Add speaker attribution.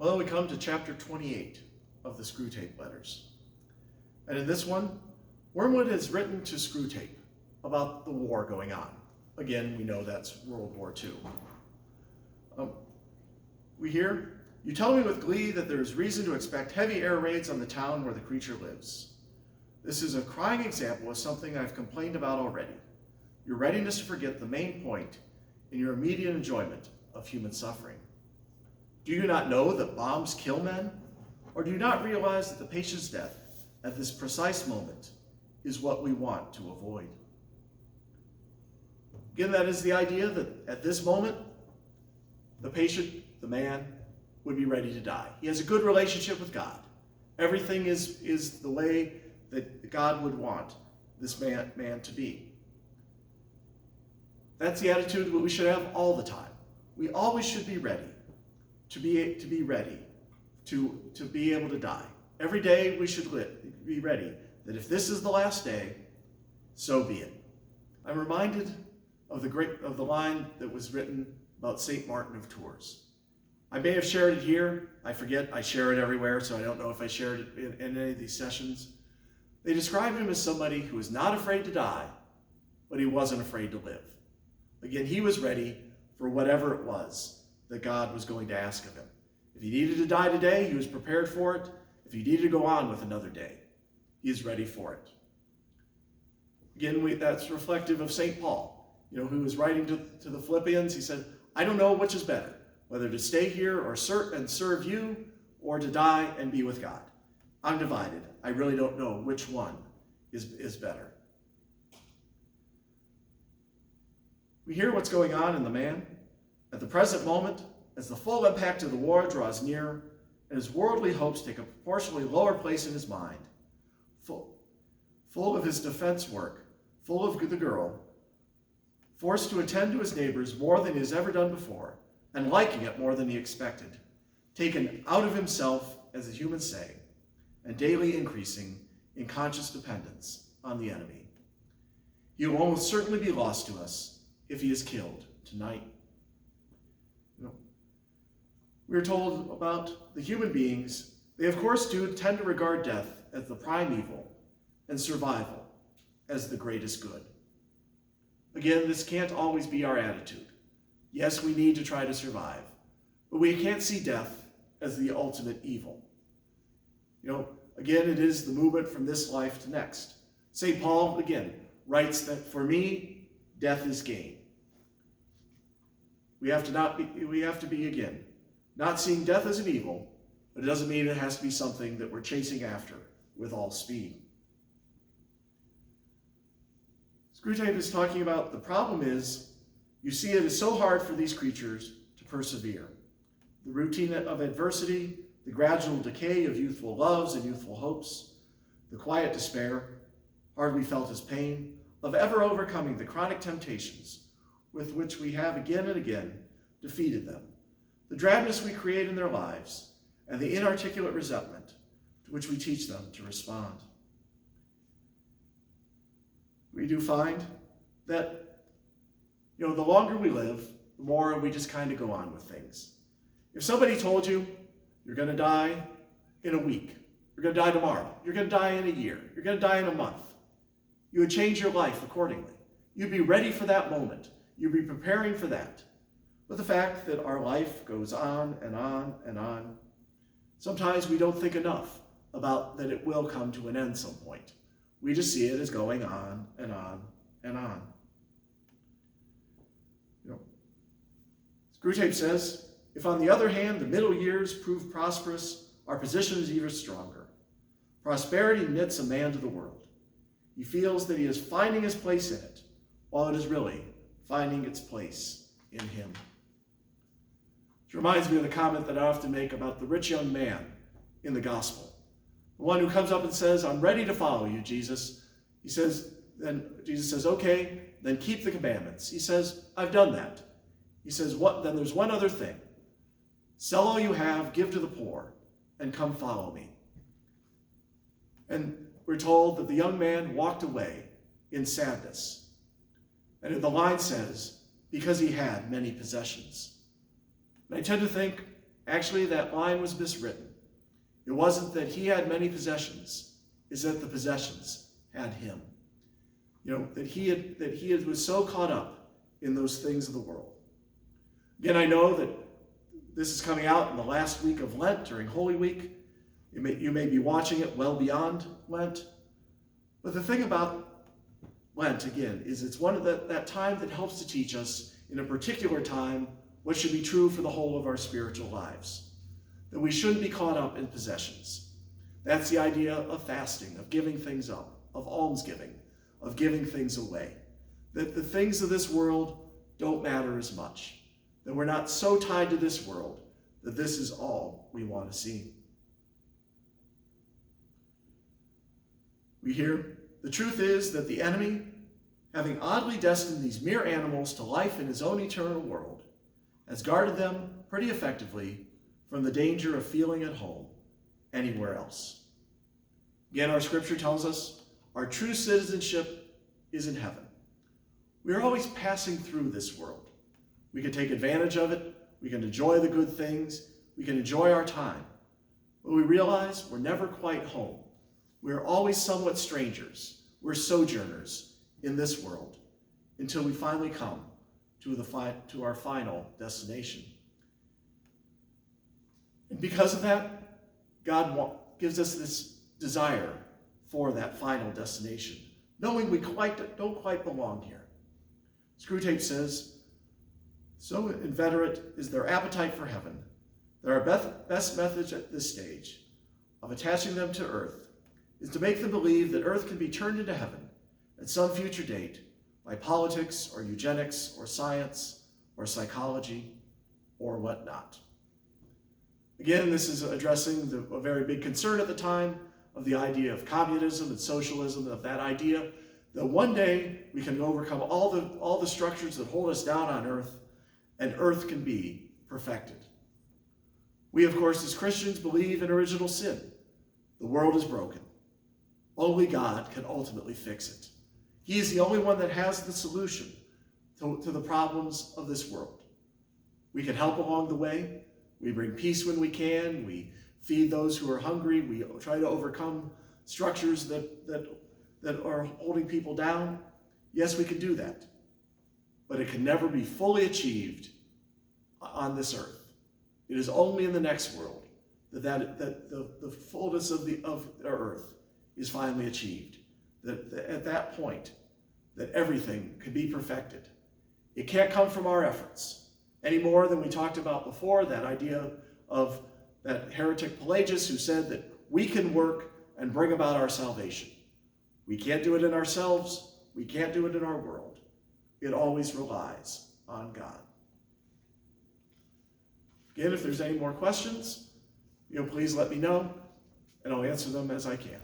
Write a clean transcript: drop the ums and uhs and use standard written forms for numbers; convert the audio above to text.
Speaker 1: Well, we come to chapter 28 of the Screwtape letters. And in this one, Wormwood has written to Screwtape about the war going on. Again, we know that's World War II. We hear, "You tell me with glee that there is reason to expect heavy air raids on the town where the creature lives. This is a crying example of something I've complained about already. Your readiness to forget the main point in your immediate enjoyment of human suffering. Do you not know that bombs kill men? Or do you not realize that the patient's death at this precise moment is what we want to avoid?" Again, that is the idea that at this moment, the patient, the man, would be ready to die. He has a good relationship with God. Everything is the way that God would want this man to be. That's the attitude that we should have all the time. We always should be ready, to be ready, to be able to die. Every day we should be ready that if this is the last day, so be it. I'm reminded of the line that was written about St. Martin of Tours. I may have shared it here. I forget. I share it everywhere, so I don't know if I shared it in any of these sessions. They described him as somebody who was not afraid to die, but he wasn't afraid to live. Again, he was ready for whatever it was that God was going to ask of him. If he needed to die today, he was prepared for it. If he needed to go on with another day, he is ready for it. Again, that's reflective of St. Paul, who was writing to the Philippians. He said, "I don't know which is better, whether to stay here or serve you, or to die and be with God. I'm divided. I really don't know which one is better." We hear what's going on in the man. At the present moment, as the full impact of the war draws near, and his worldly hopes take a proportionally lower place in his mind, full of his defense work, full of the girl, forced to attend to his neighbors more than he has ever done before, and liking it more than he expected, taken out of himself, as the humans say, and daily increasing in conscious dependence on the enemy. He will almost certainly be lost to us if he is killed tonight. We're told about the human beings. They, of course, do tend to regard death as the prime evil and survival as the greatest good. Again, this can't always be our attitude. Yes, we need to try to survive, but we can't see death as the ultimate evil. Again, it is the movement from this life to next. St. Paul, again, writes that for me, death is gain. We have to be, again, not seeing death as an evil, but it doesn't mean it has to be something that we're chasing after with all speed. Screwtape is talking about the problem is, you see, it is so hard for these creatures to persevere. The routine of adversity, the gradual decay of youthful loves and youthful hopes, the quiet despair, hardly felt as pain, of ever overcoming the chronic temptations with which we have again and again defeated them, the drabness we create in their lives, and the inarticulate resentment to which we teach them to respond. We do find that, the longer we live, the more we just kind of go on with things. If somebody told you, you're going to die in a week, you're going to die tomorrow, you're going to die in a year, you're going to die in a month, you would change your life accordingly. You'd be ready for that moment. You'd be preparing for that. But the fact that our life goes on and on and on, sometimes we don't think enough about that it will come to an end some point. We just see it as going on and on and on. Screwtape says, if on the other hand the middle years prove prosperous, our position is even stronger. Prosperity knits a man to the world. He feels that he is finding his place in it, while it is really finding its place in him. Which reminds me of the comment that I often make about the rich young man in the gospel. The one who comes up and says, "I'm ready to follow you, Jesus." Then Jesus says, "Okay, then keep the commandments." He says, "I've done that." He says, "Then there's one other thing. Sell all you have, give to the poor, and come follow me." And we're told that the young man walked away in sadness. And the line says, because he had many possessions. And I tend to think, Actually, that line was miswritten. It wasn't that he had many possessions, it's that the possessions had him. That he was so caught up in those things of the world. Again, I know that this is coming out in the last week of Lent during Holy Week. You may be watching it well beyond Lent. But the thing about Lent, again, is it's one of that time that helps to teach us in a particular time what should be true for the whole of our spiritual lives. That we shouldn't be caught up in possessions. That's the idea of fasting, of giving things up, of almsgiving, of giving things away. That the things of this world don't matter as much. That we're not so tied to this world that this is all we want to see. We hear, the truth is that the enemy, having oddly destined these mere animals to life in his own eternal world, has guarded them pretty effectively from the danger of feeling at home anywhere else. Again, our scripture tells us our true citizenship is in heaven. We are always passing through this world. We can take advantage of it. We can enjoy the good things. We can enjoy our time. But we realize we're never quite home. We're always somewhat strangers. We're sojourners in this world until we finally come to our final destination. And because of that, God gives us this desire for that final destination, knowing we don't quite belong here. Screwtape says, so inveterate is their appetite for heaven, that our best method at this stage of attaching them to earth is to make them believe that earth can be turned into heaven at some future date by politics or eugenics or science or psychology or whatnot. Again, this is addressing a very big concern at the time of the idea of communism and socialism, of that idea that one day we can overcome all the structures that hold us down on earth, and earth can be perfected. We, of course, as Christians, believe in original sin. The world is broken. Only God can ultimately fix it. He is the only one that has the solution to the problems of this world. We can help along the way. We bring peace when we can. We feed those who are hungry. We try to overcome structures that are holding people down. Yes, we can do that. But it can never be fully achieved on this earth. It is only in the next world that the fullness of our earth is finally achieved. That at that point, that everything can be perfected. It can't come from our efforts any more than we talked about before, that idea of that heretic Pelagius who said that we can work and bring about our salvation. We can't do it in ourselves. We can't do it in our world. It always relies on God. Again, if there's any more questions, please let me know, and I'll answer them as I can.